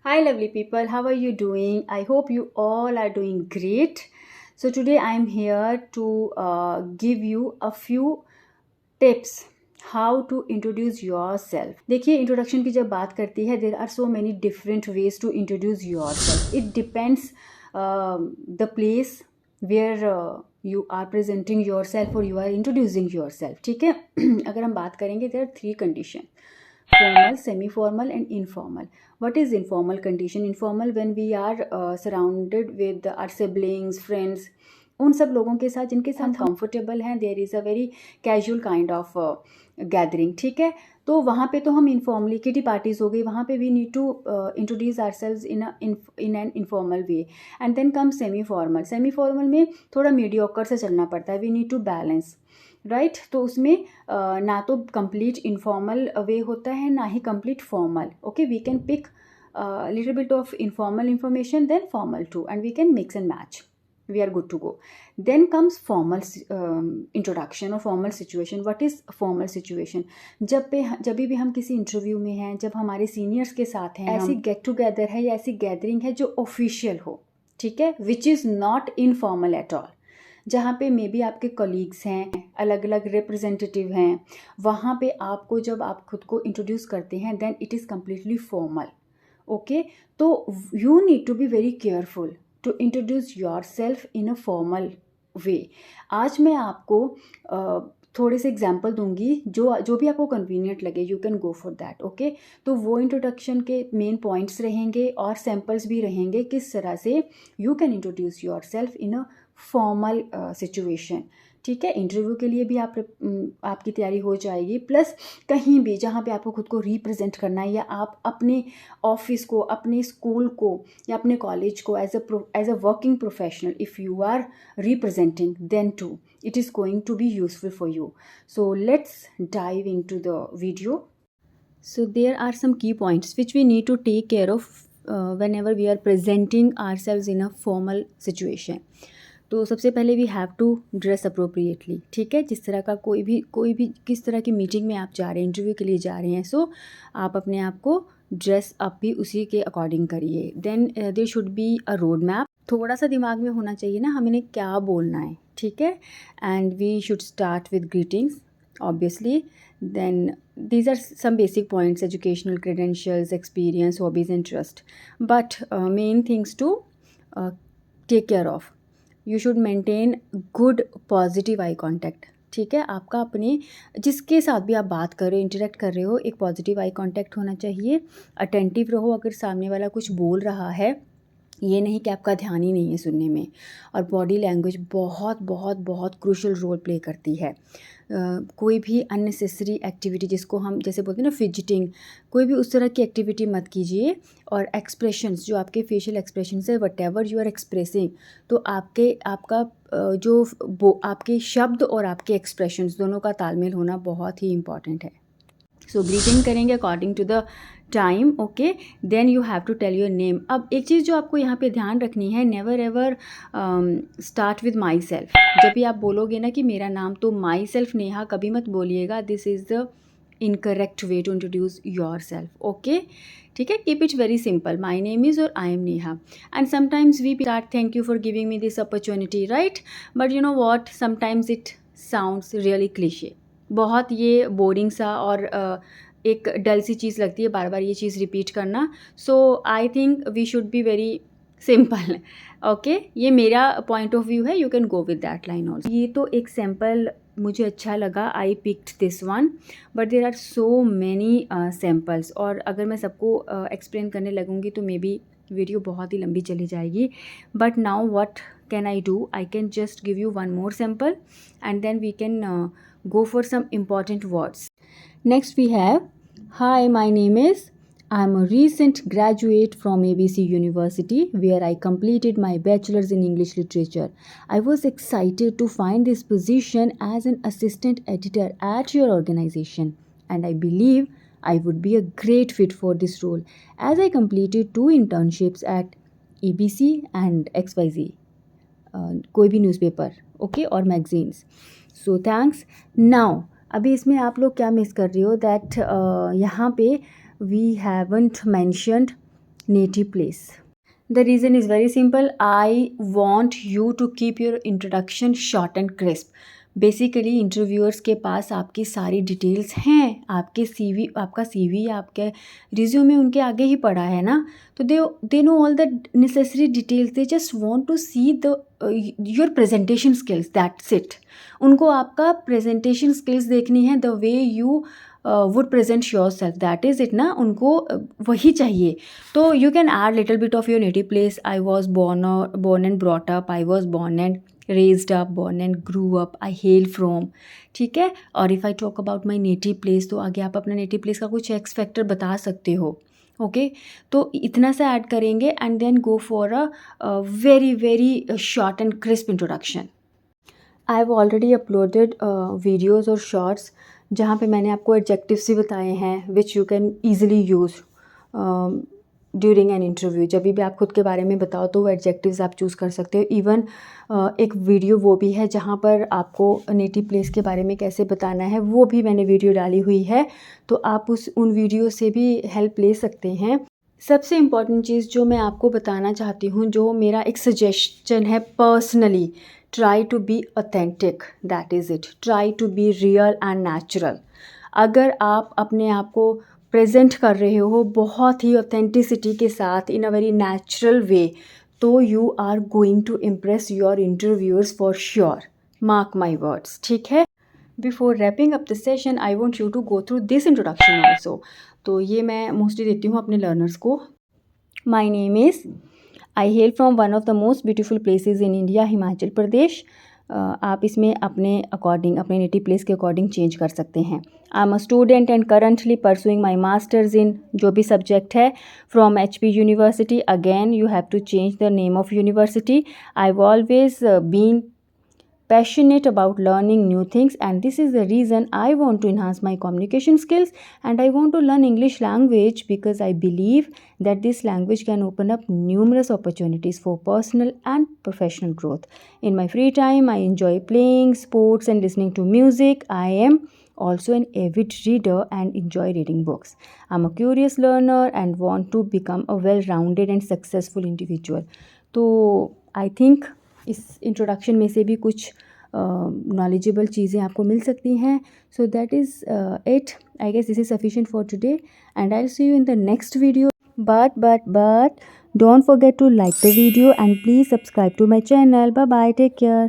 Hi, lovely people. How are you doing? I hope you all are doing great. So, today I am here to give you a few tips how to introduce yourself. देखिए, introduction की जब बात करती है, there are so many different ways to introduce yourself. It depends the place where you are presenting yourself or you are introducing yourself. ठीक है. अगर हम बात करेंगे, there are three conditions: formal, semi-formal and informal. What is informal condition? Informal when we are surrounded with our siblings, friends, उन सब लोगों के साथ जिनके साथ कंफर्टेबल हैं. There is a very casual kind of gathering. ठीक है, तो वहाँ पे तो हम इनफॉर्मली, किटी पार्टीज हो गई, वहाँ पे we need to introduce ourselves in an informal way. And then come semi formal. Semi formal में थोड़ा मीडियोकर से चलना पड़ता है. We need to balance, right. तो उसमें ना तो कंप्लीट इनफॉर्मल वे होता है, ना ही complete formal. Okay, we can pick little bit of informal information, then formal too, and we can mix and match. We are good to go. Then comes formal introduction or formal situation. What is formal situation? जब भी हम किसी interview में हैं, जब हमारे seniors के साथ हैं, ऐसी गेट टुगेदर है या ऐसी गैदरिंग है जो ऑफिशियल हो. ठीक है, which is not informal at all. जहाँ पे मे बी आपके कलीग्स हैं, अलग अलग रिप्रेजेंटेटिव हैं, वहाँ पे आपको जब आप खुद को इंट्रोड्यूस करते हैं, then it is completely formal. Okay, तो you need to be very careful to introduce yourself in a formal way. आज मैं आपको थोड़े से एग्जाम्पल दूंगी, जो भी आपको कन्वीनियंट लगे, you can go for that. Okay, तो वो इंट्रोडक्शन के मेन पॉइंट्स रहेंगे और सैम्पल्स भी रहेंगे किस तरह से you can introduce yourself in a formal situation. ठीक है, इंटरव्यू के लिए भी आपकी तैयारी हो जाएगी, प्लस कहीं भी जहाँ पे आपको खुद को रिप्रेजेंट करना है, या आप अपने ऑफिस को, अपने स्कूल को या अपने कॉलेज को as a working professional, if you are representing, then to it is going to be useful for you. So let's dive into the video. So there are some key points which we need to take care of whenever we are presenting ourselves in a formal situation. तो सबसे पहले we have to dress appropriately. ठीक है, जिस तरह का कोई भी किस तरह की मीटिंग में आप जा रहे हैं, इंटरव्यू के लिए जा रहे हैं, सो आप अपने आप को ड्रेस अप भी उसी के अकॉर्डिंग करिए. Then there should be a road map. थोड़ा सा दिमाग में होना चाहिए ना, हमें क्या बोलना है. ठीक है, and we should start with greetings obviously. Then these are some basic points: educational credentials, experience, hobbies and trust. But main things to take care of, you should maintain good positive eye contact. ठीक है, आपका अपने जिसके साथ भी आप बात कर रहे हो, इंटरेक्ट कर रहे हो, एक पॉजिटिव आई कॉन्टैक्ट होना चाहिए. अटेंटिव रहो अगर सामने वाला कुछ बोल रहा है, ये नहीं कि आपका ध्यान ही नहीं है सुनने में. और बॉडी लैंग्वेज बहुत बहुत बहुत क्रूशल रोल प्ले करती है. कोई भी अननेसेसरी एक्टिविटी, जिसको हम जैसे बोलते हैं ना फिजिटिंग, कोई भी उस तरह की एक्टिविटी मत कीजिए. और एक्सप्रेशंस, जो आपके फेशियल एक्सप्रेशंस है, whatever you are expressing, तो आपके शब्द और आपके एक्सप्रेशंस दोनों का तालमेल होना बहुत ही इंपॉर्टेंट है. सो ग्रीटिंग करेंगे according to the time. Okay, then you have to tell your name. अब एक चीज़ जो आपको यहाँ पे ध्यान रखनी है, never ever start with my self. जब भी आप बोलोगे ना कि मेरा नाम, तो माई सेल्फ नेहा कभी मत बोलिएगा. This is the incorrect way to introduce yourself. Okay, ठीक है, keep it very simple. My name is और I am Neha. And sometimes we start thank you for giving me this opportunity, right. But you know what, sometimes it sounds really cliche. बहुत ये boring सा और एक डल सी चीज़ लगती है बार बार ये चीज़ रिपीट करना. So I think we should be very simple. Okay, ये मेरा पॉइंट ऑफ व्यू है. You can go with that line also. ये तो एक सैम्पल मुझे अच्छा लगा, I picked this one, but there are so many samples. और अगर मैं सबको एक्सप्लेन करने लगूँगी तो मे बी वीडियो बहुत ही लंबी चली जाएगी. But now what can I do? I can just give you one more sample and then we can go for some important words. Next we have, hi, my name is, I'm a recent graduate from ABC University where I completed my bachelor's in English literature. I was excited to find this position as an assistant editor at your organization and I believe I would be a great fit for this role as I completed 2 internships at ABC and XYZ. कोई भी newspaper, okay, और magazines. So thanks. Now अभी इसमें आप लोग क्या miss कर रहे हो, दैट यहाँ पे we haven't mentioned native place? The reason is very simple. I want you to keep your introduction short and crisp. Basically interviewers के पास आपकी सारी डिटेल्स हैं, आपके सीवी, आपका सीवी, आपके रिज्यूमे उनके आगे ही पड़ा है ना, तो they know all the necessary details. They just want to see the your presentation skills, that's it. उनको आपका प्रेजेंटेशन स्किल्स देखनी है, the way you would present yourself, that is it ना. उनको वही चाहिए. तो you can add little bit of your native place. I was born and brought up, I was born and raised up, born and grew up, I hail from. ठीक है. और if I talk about my native place, तो आगे आप अपना native place का कुछ x factor बता सकते हो. ओके तो इतना सा ऐड करेंगे and then go for a very very short and crisp introduction. I have already uploaded videos और शॉर्ट्स जहाँ पे मैंने आपको एडजेक्टिव्स भी बताए हैं which you can easily use during an interview. जब भी आप खुद के बारे में बताओ तो वो एडजेक्टिव्स आप चूज़ कर सकते हो. इवन एक वीडियो वो भी है जहाँ पर आपको नेटिव प्लेस के बारे में कैसे बताना है, वो भी मैंने वीडियो डाली हुई है, तो आप उन वीडियो से भी हेल्प ले सकते हैं. सबसे इम्पॉर्टेंट चीज़ जो मैं आपको बताना चाहती हूँ, जो मेरा एक सजेशन है personally, try to be authentic, that is it. Try to be real and natural. अगर आप अपने आप को प्रेजेंट कर रहे हो बहुत ही ऑथेंटिसिटी के साथ, इन अ वेरी नेचुरल वे, तो you are going to impress your interviewers for sure. Mark my words. ठीक है. Before wrapping up the session, I want you to go through this introduction also. तो ये मैं mostly देती हूँ अपने learners को. My name is, I hail from one of the most beautiful places in India, Himachal Pradesh. आप इसमें अपने अकॉर्डिंग, अपने नेटिव प्लेस के अकॉर्डिंग चेंज कर सकते हैं. आई am a student and currently pursuing my masters in जो भी सब्जेक्ट है from HP university. Again you have to change the name of university. I have always been passionate about learning new things, and this is the reason I want to enhance my communication skills, and I want to learn English language because I believe that this language can open up numerous opportunities for personal and professional growth. In my free time, I enjoy playing sports and listening to music. I am also an avid reader and enjoy reading books. I'm a curious learner and want to become a well-rounded and successful individual. तो I think इस introduction में से भी कुछ knowledgeable चीज़ें आपको मिल सकती हैं. So that is it. I guess this is sufficient for today and I will see you in the next video. But don't forget to like the video and please subscribe to my channel. Bye bye. Take care.